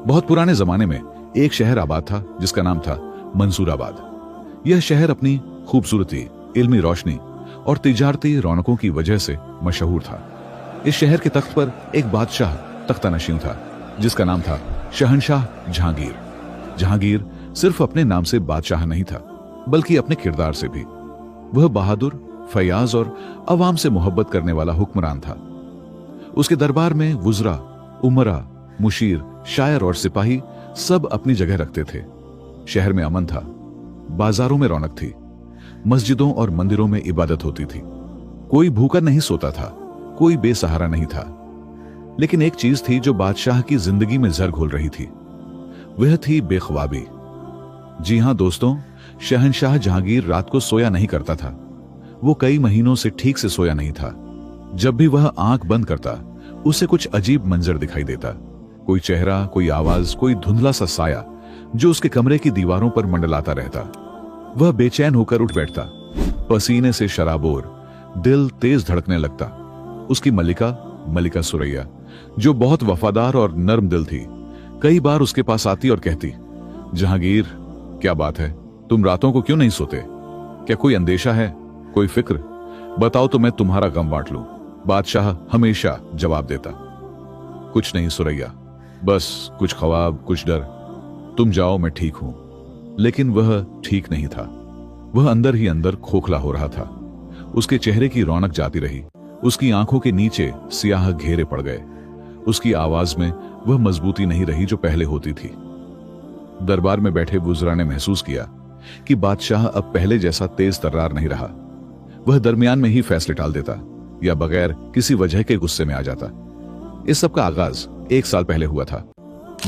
बहुत पुराने जमाने में एक शहर आबाद था जिसका नाम था मंसूराबाद। यह शहर अपनी खूबसूरती, इल्मी रोशनी और तिजारती रौनकों की वजह से मशहूर था। इस शहर के तख्त पर एक बादशाह तख्तानशीन था जिसका नाम था शहंशाह जहांगीर। जहांगीर सिर्फ अपने नाम से बादशाह नहीं था बल्कि अपने किरदार से भी। वह बहादुर, फयाज और अवाम से मोहब्बत करने वाला हुक्मरान था। उसके दरबार में वुज़रा, उमरा, मुशीर, शायर और सिपाही सब अपनी जगह रखते थे। शहर में अमन था, बाजारों में रौनक थी, मस्जिदों और मंदिरों में इबादत होती थी। कोई भूखा नहीं सोता था, कोई बेसहारा नहीं था। लेकिन एक चीज थी जो बादशाह की जिंदगी में जर घोल रही थी, वह थी बेख्वाबी। जी हां दोस्तों, शहंशाह जहांगीर रात को सोया नहीं करता था। वो कई महीनों से ठीक से सोया नहीं था। जब भी वह आंख बंद करता उसे कुछ अजीब मंजर दिखाई देता। कोई चेहरा, कोई आवाज, कोई धुंधला सा साया जो उसके कमरे की दीवारों पर मंडलाता रहता। वह बेचैन होकर उठ बैठता, पसीने से शराबोर, दिल तेज धड़कने लगता। उसकी मलिका सुरैया, जो बहुत वफादार और नर्म दिल थी, कई बार उसके पास आती और कहती, जहांगीर, क्या बात है, तुम रातों को क्यों नहीं सोते? क्या कोई अंदेशा है, कोई फिक्र? बताओ तो मैं तुम्हारा गम बांट लूं। बादशाह हमेशा जवाब देता, कुछ नहीं सुरैया, बस कुछ ख्वाब, कुछ डर। तुम जाओ, मैं ठीक हूं। लेकिन वह ठीक नहीं था। वह अंदर ही अंदर खोखला हो रहा था। उसके चेहरे की रौनक जाती रही, उसकी आंखों के नीचे सियाह घेरे पड़ गए। उसकी आवाज में वह मजबूती नहीं रही जो पहले होती थी। दरबार में बैठे वुज़रा ने महसूस किया कि बादशाह अब पहले जैसा तेज तर्रार नहीं रहा। वह दरमियान में ही फैसले टाल देता या बगैर किसी वजह के गुस्से में आ जाता। इस सब का आगाज 1 साल पहले हुआ था।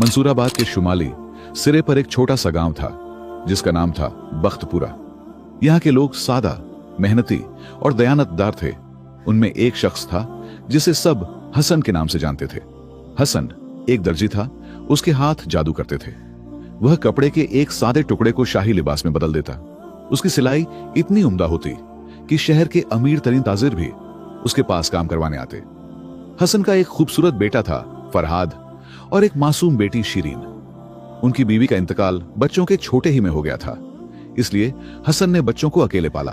मंसूराबाद के शुमाली सिरे पर एक छोटा सा गांव था जिसका नाम था बख्तपुरा। यहाँ के लोग सादा, मेहनती और दयानतदार थे। उनमें एक शख्स था जिसे सब हसन के नाम से जानते थे। हसन एक दर्जी था, उसके हाथ जादू करते थे। वह कपड़े के एक सादे टुकड़े को शाही लिबास में बदल देता। उसकी सिलाई इतनी उम्दा होती कि शहर के अमीर तरीन ताजिर भी उसके पास काम करवाने आते। हसन का एक खूबसूरत बेटा था फरहाद और एक मासूम बेटी शिरीन। उनकी बीवी का इंतकाल बच्चों के छोटे ही में हो गया था, इसलिए हसन ने बच्चों को अकेले पाला।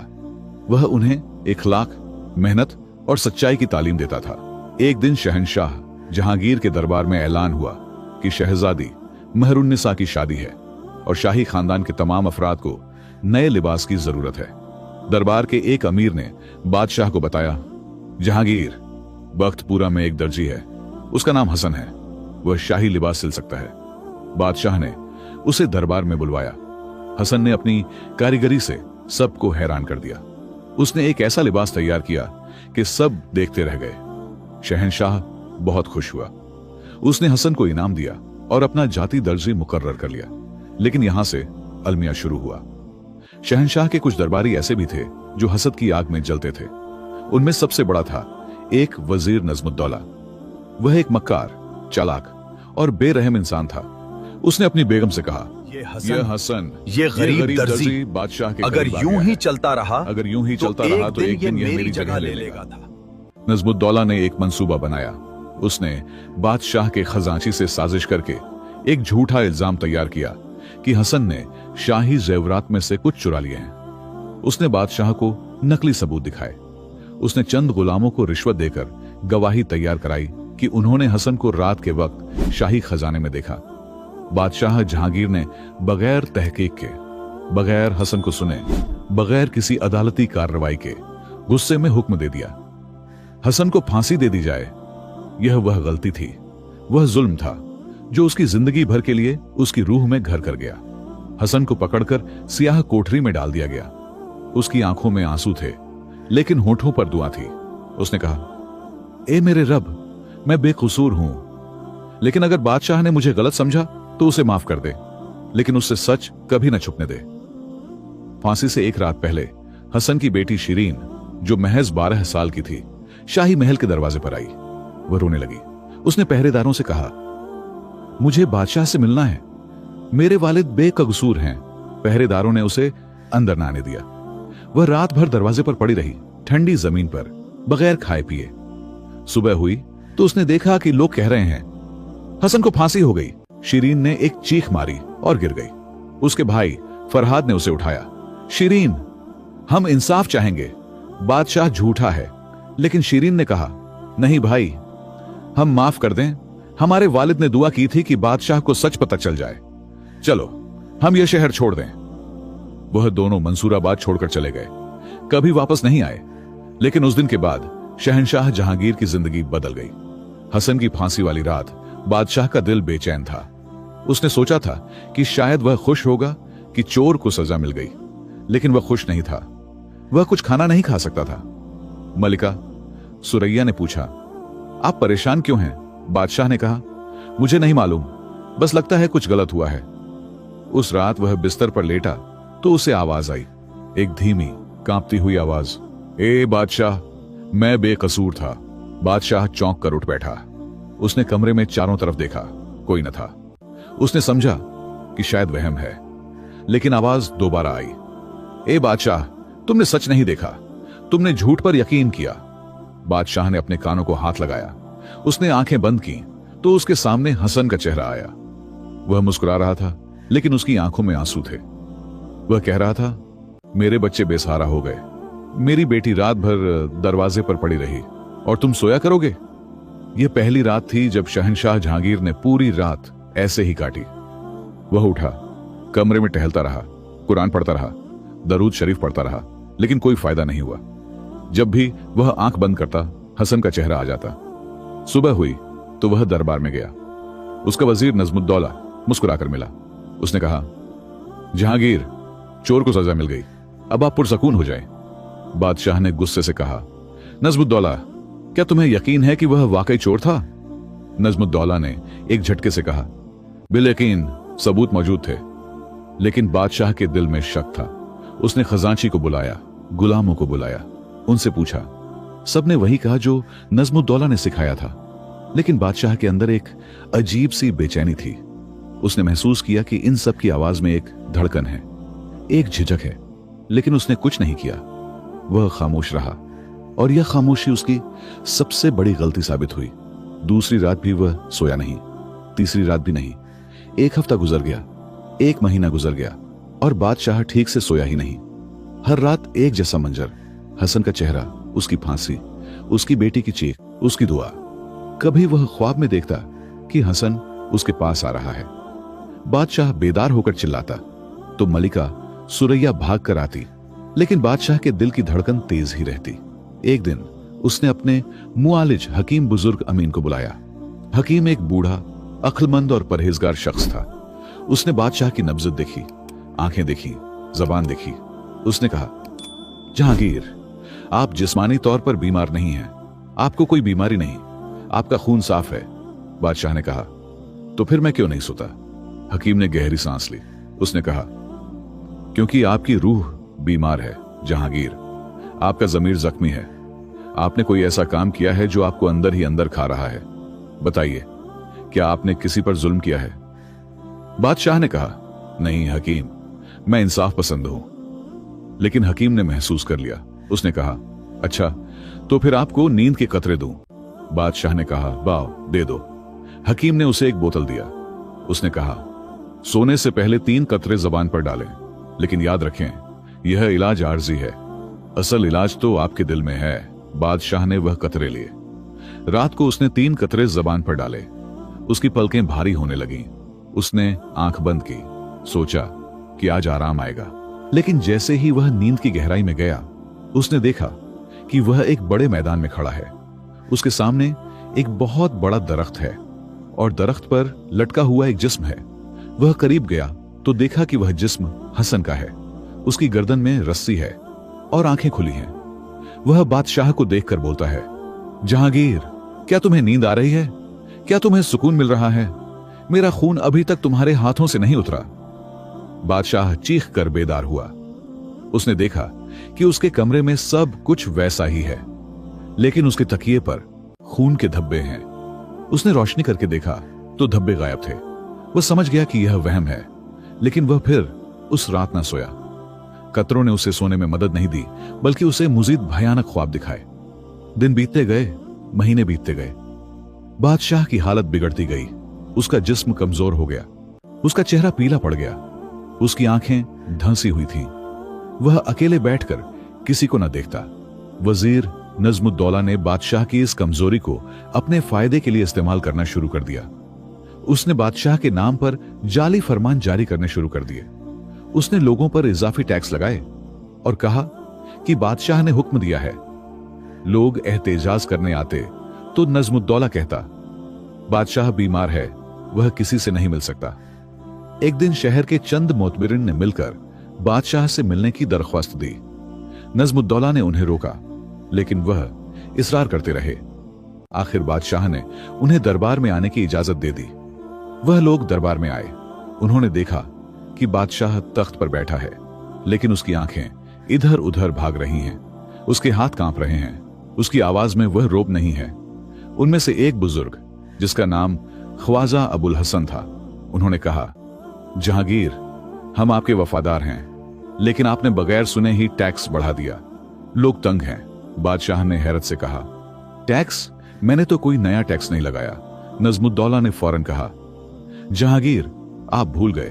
वह उन्हें इखलाक, मेहनत और सच्चाई की तालीम देता था। एक दिन शहंशाह जहांगीर के दरबार में ऐलान हुआ कि शहजादी महरुन्निसा की शादी है और शाही खानदान के तमाम अफराद को नए लिबास की जरूरत है। दरबार के एक अमीर ने बादशाह को बताया, जहांगीर, बख्तपुरा में एक दर्जी है, उसका नाम हसन है, वह शाही लिबास सिल सकता है। बादशाह ने उसे दरबार में बुलवाया। हसन ने अपनी कारीगरी से सबको हैरान कर दिया। उसने एक ऐसा लिबास तैयार किया कि सब देखते रह गए। शहंशाह बहुत खुश हुआ। उसने हसन को इनाम दिया और अपना जाती दर्जी मुकर्रर कर लिया। लेकिन यहां से अलमिया शुरू हुआ। शहंशाह के कुछ दरबारी ऐसे भी थे जो हसद की आग में जलते थे। उनमें सबसे बड़ा था एक वजीर नजमुद्दौला। वह एक मक्कार, चालाक और बेरहम इंसान था। उसने अपनी बेगम से कहा, ये हसन, ये गरीब दर्जी बादशाह के अगर यूं ही चलता रहा तो एक दिन ये मेरी जगह ले लेगा। नजमुद्दौला ने एक मंसूबा बनाया। उसने बादशाह के खजांची से साजिश करके एक झूठा इल्जाम तैयार किया कि हसन ने शाही जेवरात में से कुछ चुरा लिए हैं। उसने बादशाह को नकली सबूत दिखाए। उसने चंद गुलामों को रिश्वत देकर गवाही तैयार कराई कि उन्होंने हसन को रात के वक्त शाही खजाने में देखा। बादशाह जहांगीर ने बगैर तहकीक के, बगैर हसन को सुने, बगैर किसी अदालती कार्रवाई के गुस्से में हुक्म दे दिया, हसन को फांसी दे दी जाए। यह वह गलती थी, वह जुल्म था जो उसकी जिंदगी भर के लिए उसकी रूह में घर कर गया। हसन को पकड़कर सियाह कोठरी में डाल दिया गया। उसकी आंखों में आंसू थे लेकिन होठों पर दुआ थी। उसने कहा, ए मेरे रब, मैं बेकसूर हूं, लेकिन अगर बादशाह ने मुझे गलत समझा तो उसे माफ कर दे, लेकिन उससे सच कभी न छुपने दे। फांसी से एक रात पहले हसन की बेटी शिरीन, जो महज 12 साल की थी, शाही महल के दरवाजे पर आई। वह रोने लगी। उसने पहरेदारों से कहा, मुझे बादशाह से मिलना है, मेरे वालिद बेकसूर हैं। पहरेदारों ने उसे अंदर न आने दिया। वह रात भर दरवाजे पर पड़ी रही, ठंडी जमीन पर, बगैर खाए पिए। सुबह हुई तो उसने देखा कि लोग कह रहे हैं, हसन को फांसी हो गई, शिरीन ने एक चीख मारी और गिर गई। उसके भाई फरहाद ने उसे उठाया। शिरीन, हम इंसाफ चाहेंगे, बादशाह झूठा है। लेकिन शिरीन ने कहा, नहीं भाई, हम माफ कर दें। हमारे वालिद ने दुआ की थी कि बादशाह को सच पता चल जाए। चलो हम यह शहर छोड़ दें। वह दोनों मंसूराबाद छोड़कर चले गए, कभी वापस नहीं आए। लेकिन उस दिन के बाद शहंशाह जहांगीर की जिंदगी बदल गई। हसन की फांसी वाली रात बादशाह का दिल बेचैन था। उसने सोचा था कि शायद वह खुश होगा कि चोर को सजा मिल गई, लेकिन वह खुश नहीं था। वह कुछ खाना नहीं खा सकता था। मलिका सुरैया ने पूछा, आप परेशान क्यों हैं? बादशाह ने कहा, मुझे नहीं मालूम, बस लगता है कुछ गलत हुआ है। उस रात वह बिस्तर पर लेटा तो उसे आवाज आई, एक धीमी कांपती हुई आवाज, ए बादशाह, मैं बेकसूर था। बादशाह चौंक कर उठ बैठा। उसने कमरे में चारों तरफ देखा, कोई न था। उसने समझा कि शायद वहम है, लेकिन आवाज दोबारा आई, ए बादशाह, तुमने सच नहीं देखा, तुमने झूठ पर यकीन किया। बादशाह ने अपने कानों को हाथ लगाया। उसने आंखें बंद की तो उसके सामने हसन का चेहरा आया। वह मुस्कुरा रहा था, लेकिन उसकी आंखों में आंसू थे। वह कह रहा था, मेरे बच्चे बेसहारा हो गए, मेरी बेटी रात भर दरवाजे पर पड़ी रही, और तुम सोया करोगे। यह पहली रात थी जब शहंशाह जहांगीर ने पूरी रात ऐसे ही काटी। वह उठा, कमरे में टहलता रहा, कुरान पढ़ता रहा, दरूद शरीफ पढ़ता रहा, लेकिन कोई फायदा नहीं हुआ। जब भी वह आंख बंद करता, हसन का चेहरा आ जाता। सुबह हुई तो वह दरबार में गया। उसका वजीर नजमुद्दौला मुस्कुराकर मिला। उसने कहा, जहांगीर, चोर को सजा मिल गई, अब आप पुरसकून हो जाएं। बादशाह ने गुस्से से कहा, नजमुद्दौला, क्या तुम्हें यकीन है कि वह वाकई चोर था? नजमुद्दौला ने एक झटके से कहा, बिल यकीन सबूत मौजूद थे। लेकिन बादशाह के दिल में शक था। उसने खजांची को बुलाया, गुलामों को बुलाया, उनसे पूछा। सबने वही कहा जो नजमुद्दौला ने सिखाया था, लेकिन बादशाह के अंदर एक अजीब सी बेचैनी थी। उसने महसूस किया कि इन सब की आवाज में एक धड़कन है, एक झिझक है, लेकिन उसने कुछ नहीं किया। वह खामोश रहा, और यह खामोशी उसकी सबसे बड़ी गलती साबित हुई। दूसरी रात भी वह सोया नहीं, तीसरी रात भी नहीं। एक हफ्ता गुजर गया, एक महीना गुजर गया, और बादशाह ठीक से सोया ही नहीं। हर रात एक जैसा मंजर, हसन का चेहरा, उसकी फांसी, उसकी बेटी की चीख, उसकी दुआ। कभी वह ख्वाब में देखता कि हसन उसके पास आ रहा है। बादशाह बेदार होकर चिल्लाता तो मलिका सुरैया भाग कर आती, लेकिन बादशाह के दिल की धड़कन तेज ही रहती। एक दिन उसने अपने मुआलिज हकीम बुजुर्ग अमीन को बुलाया। हकीम एक बूढ़ा, अक्लमंद और परहेजगार शख्स था। उसने बादशाह की नब्ज देखी, आंखें देखी, जबान देखी। उसने कहा, जहांगीर, आप जिस्मानी तौर पर बीमार नहीं हैं, आपको कोई बीमारी नहीं, आपका खून साफ है। बादशाह ने कहा, तो फिर मैं क्यों नहीं सोता? हकीम ने गहरी सांस ली। उसने कहा, क्योंकि आपकी रूह बीमार है जहांगीर, आपका जमीर जख्मी है। आपने कोई ऐसा काम किया है जो आपको अंदर ही अंदर खा रहा है। बताइए, क्या आपने किसी पर जुल्म किया है? बादशाह ने कहा, नहीं हकीम, मैं इंसाफ पसंद हूं। लेकिन हकीम ने महसूस कर लिया। उसने कहा, अच्छा, तो फिर आपको नींद के कतरे दूं? बादशाह ने कहा, बाओ, दे दो। हकीम ने उसे एक बोतल दिया। उसने कहा, सोने से पहले 3 कतरे जबान पर डालें, लेकिन याद रखें, यह इलाज आर्जी है, असल इलाज तो आपके दिल में है। बादशाह ने वह कतरे लिए। रात को उसने 3 कतरे जबान पर डाले। उसकी पलकें भारी होने लगीं। उसने आंख बंद की, सोचा कि आज आराम आएगा। लेकिन जैसे ही वह नींद की गहराई में गया, उसने देखा कि वह एक बड़े मैदान में खड़ा है। उसके सामने एक बहुत बड़ा दरख्त है, और दरख्त पर लटका हुआ एक जिस्म है। वह करीब गया तो देखा कि वह जिस्म हसन का है। उसकी गर्दन में रस्सी है और आंखें खुली हैं। वह बादशाह को देखकर बोलता है, जहांगीर, क्या तुम्हें नींद आ रही है? क्या तुम्हें सुकून मिल रहा है? मेरा खून अभी तक तुम्हारे हाथों से नहीं उतरा। बादशाह चीख कर बेदार हुआ। उसने देखा कि उसके कमरे में सब कुछ वैसा ही है, लेकिन उसके तकिए पर खून के धब्बे हैं। उसने रोशनी करके देखा तो धब्बे गायब थे। वह समझ गया कि यह वहम है, लेकिन वह फिर उस रात न सोया। कतरों ने उसे सोने में मदद नहीं दी, बल्कि उसे मजीद भयानक ख्वाब दिखाए। दिन बीतते गए, महीने बीतते गए। बादशाह की हालत बिगड़ती गई। उसका जिस्म कमजोर हो गया, उसका चेहरा पीला पड़ गया, उसकी आंखें धंसी हुई थीं। वह अकेले बैठकर किसी को न देखता। वजीर नजमुद्दौला ने बादशाह की इस कमजोरी को अपने फायदे के लिए इस्तेमाल करना शुरू कर दिया। उसने बादशाह के नाम पर जाली फरमान जारी करने शुरू कर दिए। उसने लोगों पर इजाफी टैक्स लगाए और कहा कि बादशाह ने हुक्म दिया है। लोग एहतेजाज करने आते तो नजमुद्दौला कहता, बादशाह बीमार है, वह किसी से नहीं मिल सकता। एक दिन शहर के चंद मोतबरिन ने मिलकर बादशाह से मिलने की दरख्वास्त दी। नजमुद्दौला ने उन्हें रोका, लेकिन वह इसरार करते रहे। आखिर बादशाह ने उन्हें दरबार में आने की इजाजत दे दी। वह लोग दरबार में आए। उन्होंने देखा कि बादशाह तख्त पर बैठा है, लेकिन उसकी आंखें इधर उधर भाग रही हैं, उसके हाथ कांप रहे हैं, उसकी आवाज में वह रोब नहीं है। उनमें से एक बुजुर्ग, जिसका नाम ख्वाजा अबुल हसन था, उन्होंने कहा, जहांगीर, हम आपके वफादार हैं, लेकिन आपने बगैर सुने ही टैक्स बढ़ा दिया। लोग तंग हैं। बादशाह ने हैरत से कहा, टैक्स? मैंने तो कोई नया टैक्स नहीं लगाया। नजमुद्दौला ने फौरन कहा, जहांगीर, आप भूल गए,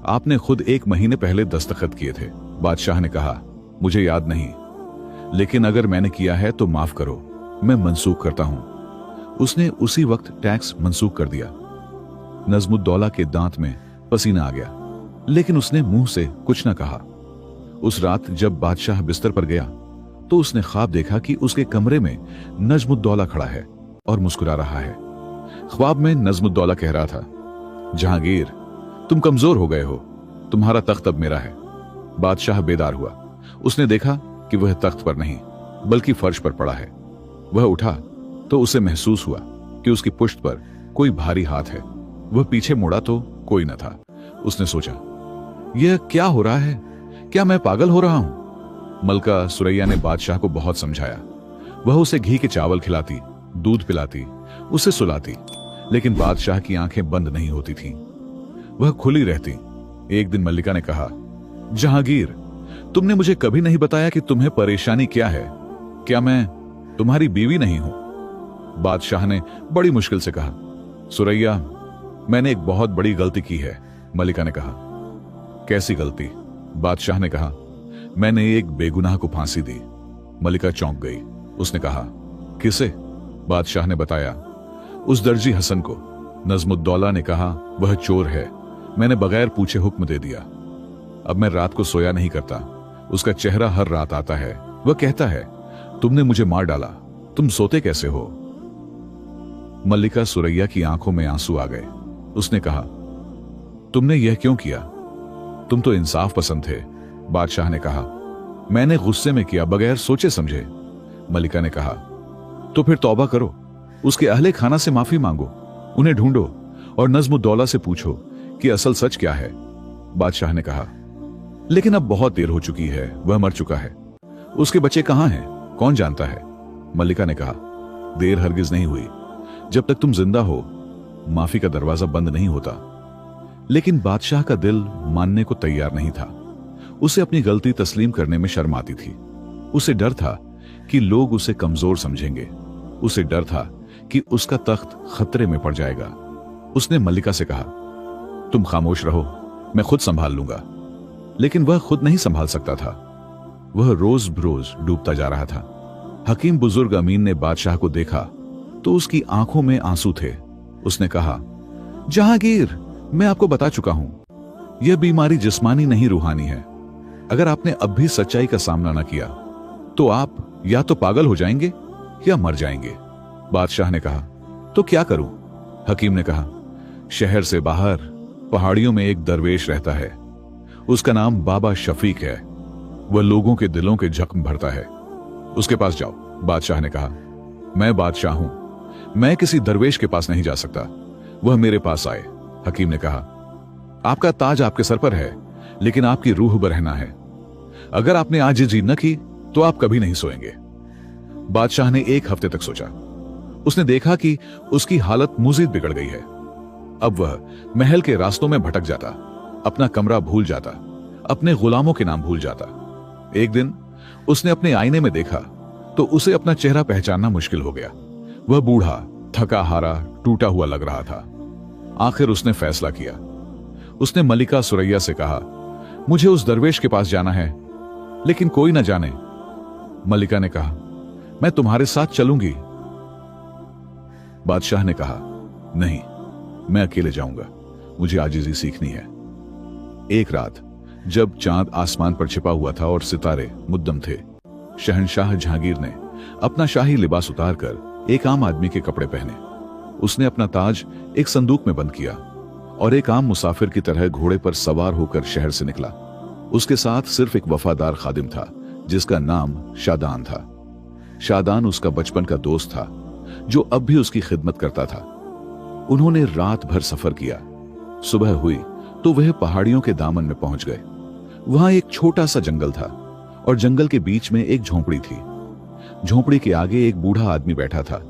आपने खुद 1 महीने पहले दस्तखत किए थे। बादशाह ने कहा, मुझे याद नहीं, लेकिन अगर मैंने किया है तो माफ करो, मैं मनसूख करता हूं। उसने उसी वक्त टैक्स मनसूख कर दिया। नजमुद्दौला के दांत में पसीना आ गया, लेकिन उसने मुंह से कुछ न कहा। उस रात जब बादशाह बिस्तर पर गया तो उसने ख्वाब देखा कि उसके कमरे में नजमुद्दौला खड़ा है और मुस्कुरा रहा है। ख्वाब में नजमुद्दौला कह रहा था, जहांगीर, तुम कमजोर हो गए हो, तुम्हारा तख्त अब मेरा है। बादशाह बेदार हुआ। उसने देखा कि वह तख्त पर नहीं बल्कि फर्श पर पड़ा है। वह उठा तो उसे महसूस हुआ कि उसकी पुश्त पर कोई भारी हाथ है। वह पीछे मुड़ा तो कोई न था। उसने सोचा, यह क्या हो रहा है? क्या मैं पागल हो रहा हूं? मलका सुरैया ने बादशाह को बहुत समझाया। वह उसे घी के चावल खिलाती, दूध पिलाती, उसे सुलाती, लेकिन बादशाह की आंखें बंद नहीं होती थीं। वह खुली रहती। एक दिन मल्लिका ने कहा, जहांगीर, तुमने मुझे कभी नहीं बताया कि तुम्हें परेशानी क्या है। क्या मैं तुम्हारी बीवी नहीं हूं? बादशाह ने बड़ी मुश्किल से कहा, सुरैया, मैंने एक बहुत बड़ी गलती की है। मल्लिका ने कहा, कैसी गलती? बादशाह ने कहा, मैंने एक बेगुनाह को फांसी दी। मल्लिका चौंक गई। उसने कहा, किसे? बादशाह ने बताया, उस दर्जी हसन को। नजमुद्दौला ने कहा, वह चोर है, मैंने बगैर पूछे हुक्म दे दिया। अब मैं रात को सोया नहीं करता। उसका चेहरा हर रात आता है। वह कहता है, तुमने मुझे मार डाला, तुम सोते कैसे हो? मल्लिका सुरैया की आंखों में आंसू आ गए। उसने कहा, तुमने यह क्यों किया? तुम तो इंसाफ पसंद थे। बादशाह ने कहा, मैंने गुस्से में किया, बगैर सोचे समझे। मल्लिका ने कहा, तो फिर तौबा करो, उसके अहले खाना से माफी मांगो, उन्हें ढूंढो और नजमुद्दौला से पूछो कि असल सच क्या है। बादशाह ने कहा, लेकिन अब बहुत देर हो चुकी है, वह मर चुका है। उसके बच्चे कहां हैं, कौन जानता है? मल्लिका ने कहा, देर हरगिज नहीं हुई। जब तक तुम जिंदा हो, माफी का दरवाजा बंद नहीं होता। लेकिन बादशाह का दिल मानने को तैयार नहीं था। उसे अपनी गलती तस्लीम करने में शर्म आती थी। उसे डर था कि लोग उसे कमजोर समझेंगे। उसे डर था कि उसका तख्त खतरे में पड़ जाएगा। उसने मल्लिका से कहा, तुम खामोश रहो, मैं खुद संभाल लूंगा। लेकिन वह खुद नहीं संभाल सकता था। वह रोज बरोज डूबता जा रहा था। हकीम बुजुर्ग अमीन ने बादशाह को देखा तो उसकी आंखों में आंसू थे। उसने कहा, जहांगीर, मैं आपको बता चुका हूं, यह बीमारी जिस्मानी नहीं रूहानी है। अगर आपने अब भी सच्चाई का सामना न किया तो आप या तो पागल हो जाएंगे या मर जाएंगे। बादशाह ने कहा, तो क्या करूं? हकीम ने कहा, शहर से बाहर पहाड़ियों में एक दरवेश रहता है। उसका नाम बाबा शफीक है। वह लोगों के दिलों के जख्म भरता है। उसके पास जाओ। बादशाह ने कहा, मैं बादशाह हूं, मैं किसी दरवेश के पास नहीं जा सकता। वह मेरे पास आए। हकीम ने कहा, आपका ताज आपके सर पर है, लेकिन आपकी रूह बरहना है। अगर आपने आज ये जीत न की तो आप कभी नहीं सोएंगे। बादशाह ने 1 हफ्ते तक सोचा। उसने देखा कि उसकी हालत मजीद बिगड़ गई है। अब वह महल के रास्तों में भटक जाता, अपना कमरा भूल जाता, अपने गुलामों के नाम भूल जाता। एक दिन उसने अपने आईने में देखा तो उसे अपना चेहरा पहचानना मुश्किल हो गया। वह बूढ़ा, थका हारा, टूटा हुआ लग रहा था। आखिर उसने फैसला किया। उसने मलिका सुरैया से कहा, मुझे उस दरवेश के पास जाना है, लेकिन कोई न जाने। मलिका ने कहा, मैं तुम्हारे साथ चलूंगी। बादशाह ने कहा, नहीं, मैं अकेले जाऊंगा, मुझे आजिज़ी सीखनी है। एक रात जब चांद आसमान पर छिपा हुआ था और सितारे मुद्दम थे, शहंशाह जहांगीर ने अपना शाही लिबास उतारकर एक आम आदमी के कपड़े पहने। उसने अपना ताज एक संदूक में बंद किया और एक आम मुसाफिर की तरह घोड़े पर सवार होकर शहर से निकला। उसके साथ सिर्फ एक वफादार खादिम था जिसका नाम शादान था। शादान उसका बचपन का दोस्त था जो अब भी उसकी खिदमत करता था। उन्होंने रात भर सफर किया। सुबह हुई तो वह पहाड़ियों के दामन में पहुंच गए। वहां एक छोटा सा जंगल था और जंगल के बीच में एक झोंपड़ी थी। झोंपड़ी के आगे एक बूढ़ा आदमी बैठा था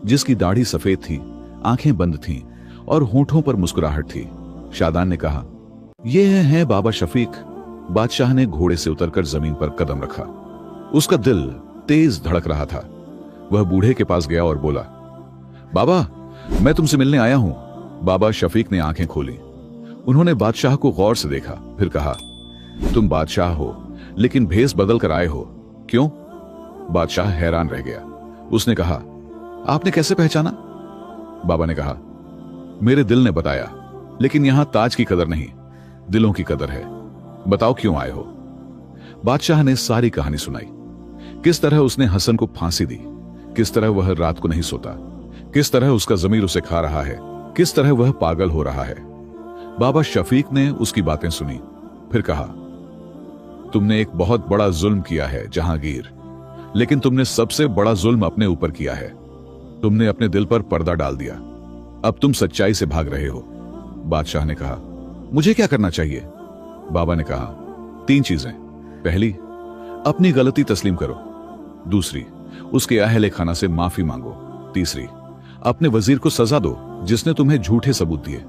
जिसकी दाढ़ी सफेद थी, आंखें बंद थीं और होठों पर मुस्कुराहट थी। शादान ने कहा, ये हैं बाबा शफीक। बादशाह ने घोड़े से उतरकर जमीन पर कदम रखा। उसका दिल तेज धड़क रहा था। वह बूढ़े के पास गया और बोला, बाबा, मैं तुमसे मिलने आया हूं। बाबा शफीक ने आंखें खोली। उन्होंने बादशाह को गौर से देखा, फिर कहा, तुम बादशाह हो लेकिन भेष बदल कर आए हो, क्यों? बादशाह हैरान रह गया। उसने कहा, आपने कैसे पहचाना? बाबा ने कहा, मेरे दिल ने बताया, लेकिन यहां ताज की कदर नहीं, दिलों की कदर है। बताओ क्यों आए हो? बादशाह ने सारी कहानी सुनाई। किस तरह उसने हसन को फांसी दी, किस तरह वह रात को नहीं सोता, किस तरह उसका जमीर उसे खा रहा है, किस तरह वह पागल हो रहा है। बाबा शफीक ने उसकी बातें सुनी, फिर कहा, तुमने एक बहुत बड़ा जुल्म किया है जहांगीर, लेकिन तुमने सबसे बड़ा जुल्म अपने ऊपर किया है। तुमने अपने दिल पर पर्दा डाल दिया। अब तुम सच्चाई से भाग रहे हो। बादशाह ने कहा, मुझे क्या करना चाहिए? बाबा ने कहा, 3 चीजें। पहली, अपनी गलती तस्लीम करो। दूसरी, उसके अहले खाना से माफी मांगो। तीसरी, अपने वजीर को सजा दो जिसने तुम्हें झूठे सबूत दिए।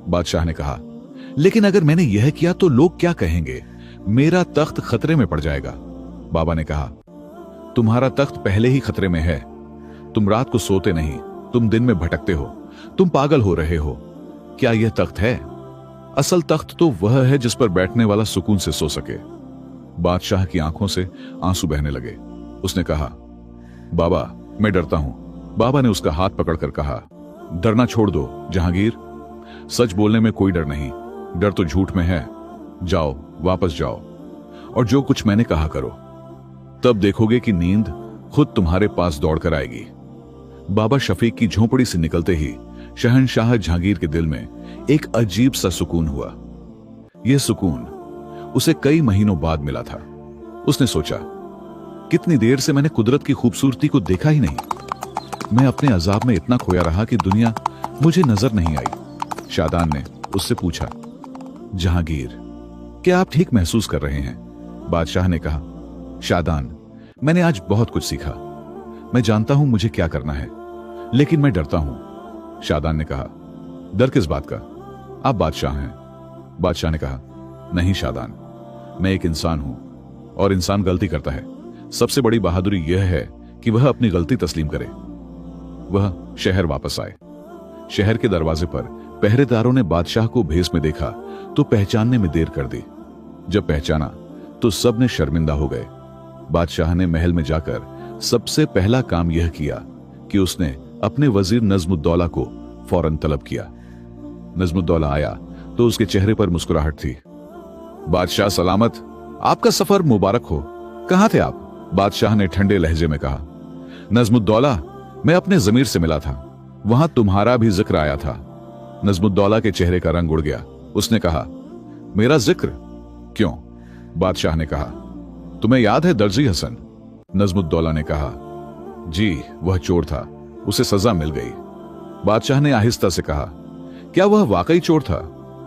बादशाह ने कहा, लेकिन अगर मैंने यह किया तो लोग क्या कहेंगे? मेरा तख्त खतरे में पड़ जाएगा। बाबा ने कहा, तुम्हारा तख्त पहले ही खतरे में है। तुम रात को सोते नहीं, तुम दिन में भटकते हो, तुम पागल हो रहे हो। क्या यह तख्त है? असल तख्त तो वह है जिस पर बैठने वाला सुकून से सो सके। बादशाह की आंखों से आंसू बहने लगे। उसने कहा, बाबा, मैं डरता हूं। बाबा ने उसका हाथ पकड़कर कहा, डरना छोड़ दो जहांगीर। सच बोलने में कोई डर नहीं, डर तो झूठ में है। जाओ, वापस जाओ और जो कुछ मैंने कहा करो, तब देखोगे कि नींद खुद तुम्हारे पास दौड़कर आएगी। बाबा शफीक की झोंपड़ी से निकलते ही शहंशाह जहांगीर के दिल में एक अजीब सा सुकून हुआ। यह सुकून उसे कई महीनों बाद मिला था। उसने सोचा, कितनी देर से मैंने कुदरत की खूबसूरती को देखा ही नहीं। मैं अपने अजाब में इतना खोया रहा कि दुनिया मुझे नजर नहीं आई। शादान ने उससे पूछा, जहांगीर, क्या आप ठीक महसूस कर रहे हैं? बादशाह ने कहा, शादान, मैंने आज बहुत कुछ सीखा। मैं जानता हूं मुझे क्या करना है, लेकिन मैं डरता हूं। शादान ने कहा, डर किस बात का? आप बादशाह हैं। बादशाह ने कहा, नहीं शादान, मैं एक इंसान हूं और इंसान गलती करता है। सबसे बड़ी बहादुरी यह है कि वह अपनी गलती तस्लीम करे। वह शहर वापस आए। शहर के दरवाजे पर पहरेदारों ने बादशाह को भेस में देखा तो पहचानने में देर कर दी। जब पहचाना तो सब ने शर्मिंदा हो गए। बादशाह ने महल में जाकर सबसे पहला काम यह किया कि उसने अपने वजीर नजमुद्दौला को फौरन तलब किया। नजमुद्दौला आया तो उसके चेहरे पर मुस्कुराहट थी। बादशाह सलामत, आपका सफर मुबारक हो। कहां थे आप? बादशाह ने ठंडे लहजे में कहा, नजमुद्दौला, मैं अपने जमीर से मिला था, वहां तुम्हारा भी जिक्र आया था। नजमुद्दौला के चेहरे का रंग उड़ गया। उसने कहा, मेरा जिक्र? क्यों? बादशाह ने कहा, तुम्हें याद है दर्जी हसन? नजमुद्दौला ने कहा, जी, वह चोर था, उसे सजा मिल गई। बादशाह ने आहिस्ता से कहा, क्या वह वाकई चोर था?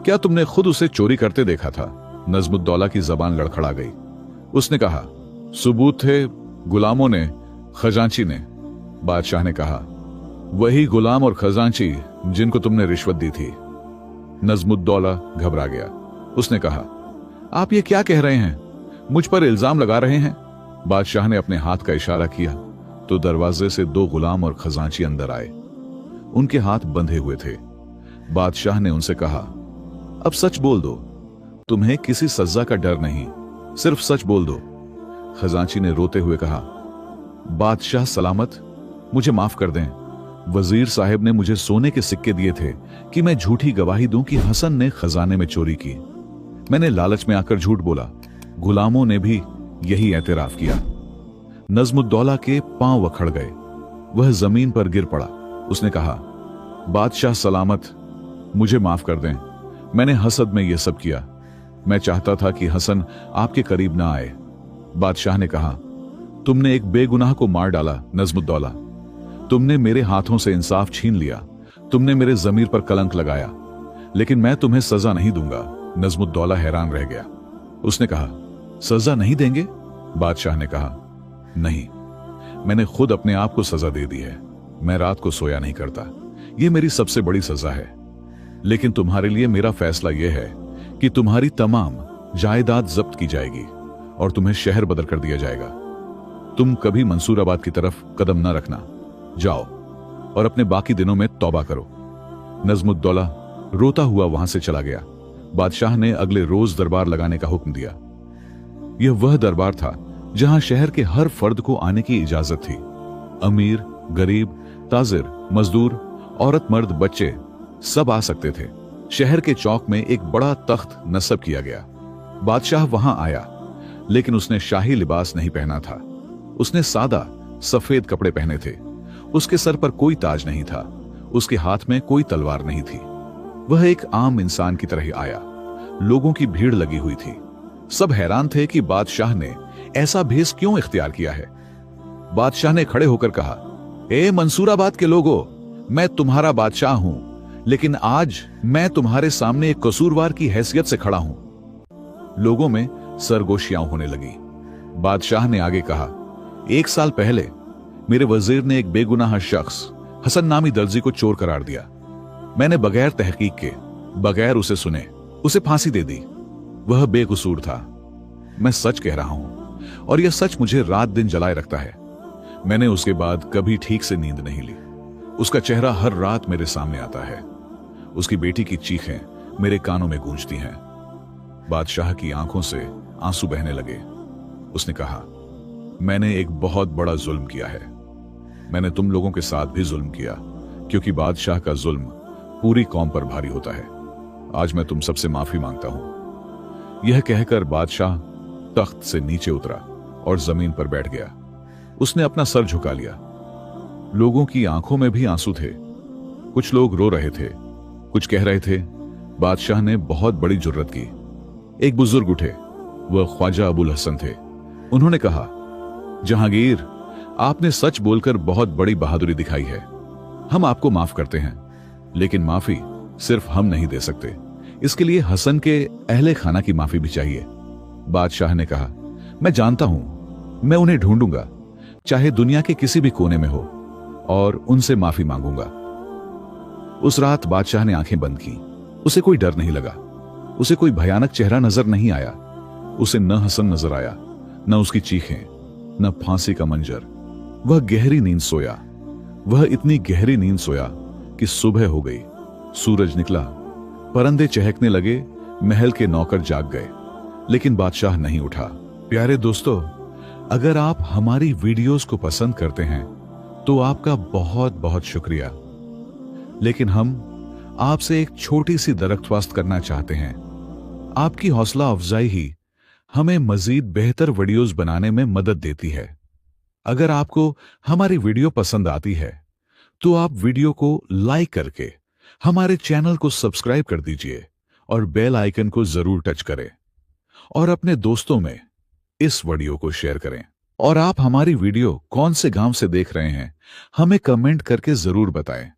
क्या तुमने खुद उसे चोरी करते देखा था? नजमुद्दौला की जबान लड़खड़ा गई। उसने कहा, सबूत थे गुलामों ने, खजांची ने। बादशाह ने कहा, वही गुलाम और खजांची जिनको तुमने रिश्वत दी थी। नजमुद्दौला घबरा गया। उसने कहा, आप ये क्या कह रहे हैं? मुझ पर इल्जाम लगा रहे हैं? बादशाह ने अपने हाथ का इशारा किया तो दरवाजे से 2 गुलाम और खजांची अंदर आए। उनके हाथ बंधे हुए थे। बादशाह ने उनसे कहा, अब सच बोल दो, तुम्हें किसी सजा का डर नहीं, सिर्फ सच बोल दो। खजांची ने रोते हुए कहा, बादशाह सलामत, मुझे माफ कर दें। वजीर साहब ने मुझे सोने के सिक्के दिए थे कि मैं झूठी गवाही दूं कि हसन ने खजाने में चोरी की। मैंने लालच में आकर झूठ बोला। गुलामों ने भी यही एतराफ किया। नजमुद्दौला के पांव अखड़ गए, वह जमीन पर गिर पड़ा। उसने कहा, बादशाह सलामत, मुझे माफ कर दें, मैंने हसद में यह सब किया। मैं चाहता था कि हसन आपके करीब ना आए। बादशाह ने कहा, तुमने एक बेगुनाह को मार डाला नजमुद्दौला, तुमने मेरे हाथों से इंसाफ छीन लिया, तुमने मेरे जमीर पर कलंक लगाया, लेकिन मैं तुम्हें सजा नहीं दूंगा। नजमुद्दौला हैरान रह गया। उसने कहा, सजा नहीं देंगे? बादशाह ने कहा, नहीं, मैंने खुद अपने आप को सजा दे दी है। मैं रात को सोया नहीं करता, यह मेरी सबसे बड़ी सजा है। लेकिन तुम्हारे लिए मेरा फैसला यह है कि तुम्हारी तमाम जायदाद जब्त की जाएगी और तुम्हें शहर बदल कर दिया जाएगा। तुम कभी मंसूराबाद की तरफ कदम न रखना। जाओ और अपने बाकी दिनों में तौबा करो। नजमुद्दौला रोता हुआ वहां से चला गया। बादशाह ने अगले रोज दरबार लगाने का हुक्म दिया। यह वह दरबार था जहां शहर के हर फर्द को आने की इजाजत थी। अमीर, गरीब, ताजिर, मजदूर, औरत, मर्द, बच्चे सब आ सकते थे। शहर के चौक में एक बड़ा तख्त नस्ब किया गया। बादशाह वहां आया, लेकिन उसने शाही लिबास नहीं पहना था। उसने सादा सफेद कपड़े पहने थे। उसके सर पर कोई ताज नहीं था, उसके हाथ में कोई तलवार नहीं थी। वह एक आम इंसान की तरह आया। लोगों की भीड़ लगी हुई थी। सब हैरान थे कि बादशाह ने ऐसा भेष क्यों इख्तियार किया है। बादशाह ने खड़े होकर कहा, ए मंसूराबाद के लोगों, मैं तुम्हारा बादशाह हूं, लेकिन आज मैं तुम्हारे सामने एक कसूरवार की हैसियत से खड़ा हूं। लोगों में सरगोशियां होने लगी। बादशाह ने आगे कहा, 1 साल पहले मेरे वजीर ने एक बेगुनाह शख्स हसन नामी दर्जी को चोर करार दिया। मैंने बगैर तहकीक के, बगैर उसे सुने, उसे फांसी दे दी। वह बेकसूर था। मैं सच कह रहा हूं और यह सच मुझे रात दिन जलाए रखता है। मैंने उसके बाद कभी ठीक से नींद नहीं ली। उसका चेहरा हर रात मेरे सामने आता है। उसकी बेटी की चीखें मेरे कानों में गूंजती हैं। बादशाह की आंखों से आंसू बहने लगे। उसने कहा, मैंने एक बहुत बड़ा जुल्म किया है। मैंने तुम लोगों के साथ भी जुल्म किया, क्योंकि बादशाह का जुल्म पूरी कौम पर भारी होता है। आज मैं तुम सबसे माफी मांगता हूं। यह कहकर बादशाह तख्त से नीचे उतरा और जमीन पर बैठ गया। उसने अपना सर झुका लिया। लोगों की आंखों में भी आंसू थे। कुछ लोग रो रहे थे, कुछ कह रहे थे। बादशाह ने बहुत बड़ी जुर्रत की। एक बुजुर्ग उठे, वह ख्वाजा अबुल हसन थे। उन्होंने कहा, जहांगीर, आपने सच बोलकर बहुत बड़ी बहादुरी दिखाई है। हम आपको माफ करते हैं, लेकिन माफी सिर्फ हम नहीं दे सकते। इसके लिए हसन के अहले खाना की माफी भी चाहिए। बादशाह ने कहा, मैं जानता हूं, मैं उन्हें ढूंढूंगा, चाहे दुनिया के किसी भी कोने में हो, और उनसे माफी मांगूंगा। उस रात बादशाह ने आंखें बंद की। उसे कोई डर नहीं लगा, उसे कोई भयानक चेहरा नजर नहीं आया। उसे न हसन नजर आया, न उसकी चीखें, न फांसी का मंजर। वह गहरी नींद सोया। वह इतनी गहरी नींद सोया कि सुबह हो गई। सूरज निकला, परिंदे चहकने लगे, महल के नौकर जाग गए, लेकिन बादशाह नहीं उठा। प्यारे दोस्तों, अगर आप हमारी वीडियोस को पसंद करते हैं तो आपका बहुत बहुत शुक्रिया। लेकिन हम आपसे एक छोटी सी दरख्वास्त करना चाहते हैं। आपकी हौसला अफजाई ही हमें मजीद बेहतर वीडियोस बनाने में मदद देती है। अगर आपको हमारी वीडियो पसंद आती है तो आप वीडियो को लाइक करके हमारे चैनल को सब्सक्राइब कर दीजिए और बेल आइकन को जरूर टच करें, और अपने दोस्तों में इस वीडियो को शेयर करें। और आप हमारी वीडियो कौन से गांव से देख रहे हैं, हमें कमेंट करके जरूर बताएं।